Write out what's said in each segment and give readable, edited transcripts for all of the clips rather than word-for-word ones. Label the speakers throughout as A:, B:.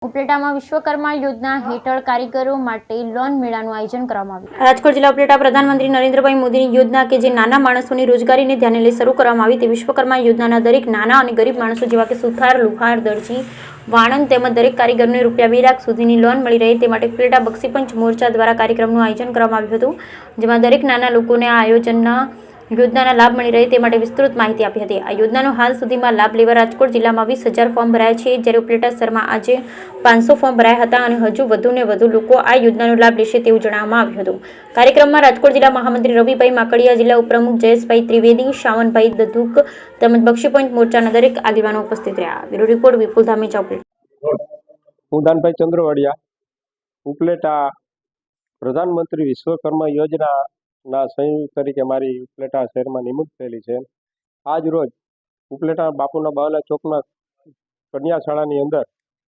A: ઉપલેટામાં વિશ્વકર્મા યોજના હેઠળ કારીગરો માટે લોન મેળાનું આયોજન કરવામાં આવ્યું। રાજકોટ જિલ્લા ઉપલેટા પ્રધાનમંત્રી નરેન્દ્રભાઈ મોદીની યોજના કે જે નાના માણસોની રોજગારીને ધ્યાને લઈ શરૂ કરવામાં આવી તે વિશ્વકર્મા યોજનાના દરેક નાના અને ગરીબ માણસો જેવા કે સુથાર, લુહાર, દરજી, વાણંદ તેમજ દરેક કારીગરને રૂપિયા 2 લાખ સુધીની લોન મળી રહે તે માટે ઉપલેટા બક્ષીપંચ મોરચા દ્વારા કાર્યક્રમનું આયોજન કરવામાં આવ્યું હતું, જેમાં દરેક નાના લોકોને આ યોજનાના લાભ મળી રહે તે માટે વિસ્તૃત માહિતી આપી હતી। આ યોજનાનો હાલ સુધીમાં લાભ લેવા રાજકોટ જિલ્લામાં 20,000 ફોર્મ ભરાયા છે, જ્યારે ઉપલેટા શહેરમાં આજે 500 ફોર્મ ભરાયા હતા અને હજુ વધુને વધુ લોકો આ યોજનાનો લાભ લેશે તેવું જણાવવામાં આવ્યું હતું। કાર્યક્રમમાં રાજકોટ જિલ્લા મહામંત્રી રવિભાઈ માકડિયા, જિલ્લા ઉપપ્રમુખ જયેશભાઈ ત્રિવેદી, શાવનભાઈ દધુક તેમજ બક્ષીપંચ મોરચાના દરેક આગેવાનો ઉપસ્થિત રહ્યા। બ્યુરો રિપોર્ટ વિપુલ ધામેચા, ઉપલેટા।
B: હું દાનભાઈ ચંદ્રવાડિયા, ઉપલેટા પ્રધાનમંત્રી વિશ્વકર્મા યોજનાના સંયોજક તરીકે મારી ઉપલેટા શહેરમાં નિમણૂક થયેલી છે। આજ રોજ ઉપલેટા બાપુના બાવલા ચોકના કન્યા શાળાની અંદર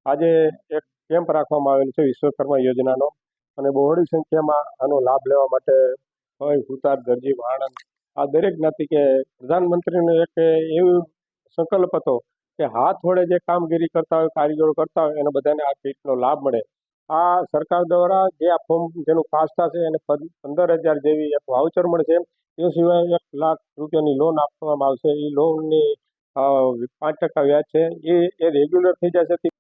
B: આજે એક કેમ્પ રાખવામાં આવેલ છે વિશ્વકર્મા યોજનાનો, અને બહોળી સંખ્યામાં આનો લાભ લેવા માટે સુતાર, દરજી, વાણંદ આ દરેક જ્ઞાતિ કે પ્રધાનમંત્રીનો એક એવો સંકલ્પ હતો કે હાથ વડે જે કામગીરી કરતા હોય, કારીગરો કરતા હોય એને બધાને આ કીટનો લાભ મળે। આ સરકાર દ્વારા જે આ ફોર્મ જેનું પાસ થશે એને 15,000 જેવી એક વાઉચર મળશે। એ સિવાય 1 લાખ રૂપિયાની લોન આપવામાં આવશે। એ લોનની 5% વ્યાજ છે, એ રેગ્યુલર થઈ જશે।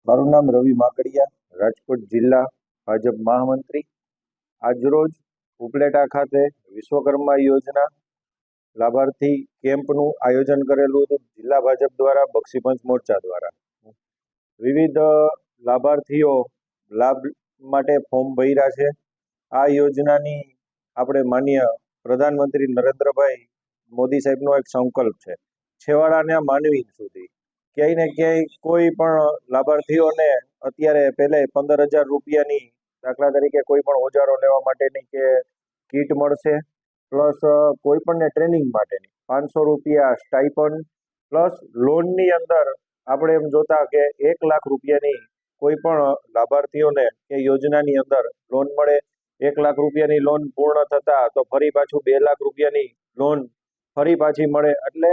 C: મારું નામ રવિ માકડિયા, રાજકોટ જિલ્લા ભાજપ મહામંત્રી। આજરોજ ઉપલેટા ખાતે વિશ્વકર્મા યોજના લાભાર્થી કેમ્પનું આયોજન કરેલું હતું જિલ્લા ભાજપ દ્વારા, બક્ષીપંચ મોરચા દ્વારા। વિવિધ લાભાર્થીઓ લાભ માટે ફોર્મ ભર્યા છે। આ યોજનાની આપણે માનનીય પ્રધાનમંત્રી નરેન્દ્રભાઈ મોદી સાહેબનો એક સંકલ્પ છે છેવાડાના માનવી સુધી ક્યાંય ને ક્યાંય કોઈ પણ લાભાર્થીઓને અત્યારે પહેલે 15,000 રૂપિયાની દાખલા તરીકે કોઈ પણ ઓજારો લેવા માટેની કે કીટ મળશે, પ્લસ કોઈ પણને ટ્રેનિંગ માટેની 500 રૂપિયા સ્ટાઇપન્ડ, પ્લસ લોનની અંદર આપણે એમ જોતા કે 1 લાખ રૂપિયાની કોઈ પણ લાભાર્થીઓને એ યોજનાની અંદર લોન મળે। 1 લાખ રૂપિયાની લોન પૂર્ણ થતા તો ફરી પાછું 2 લાખ રૂપિયાની લોન ફરી પાછી મળે। એટલે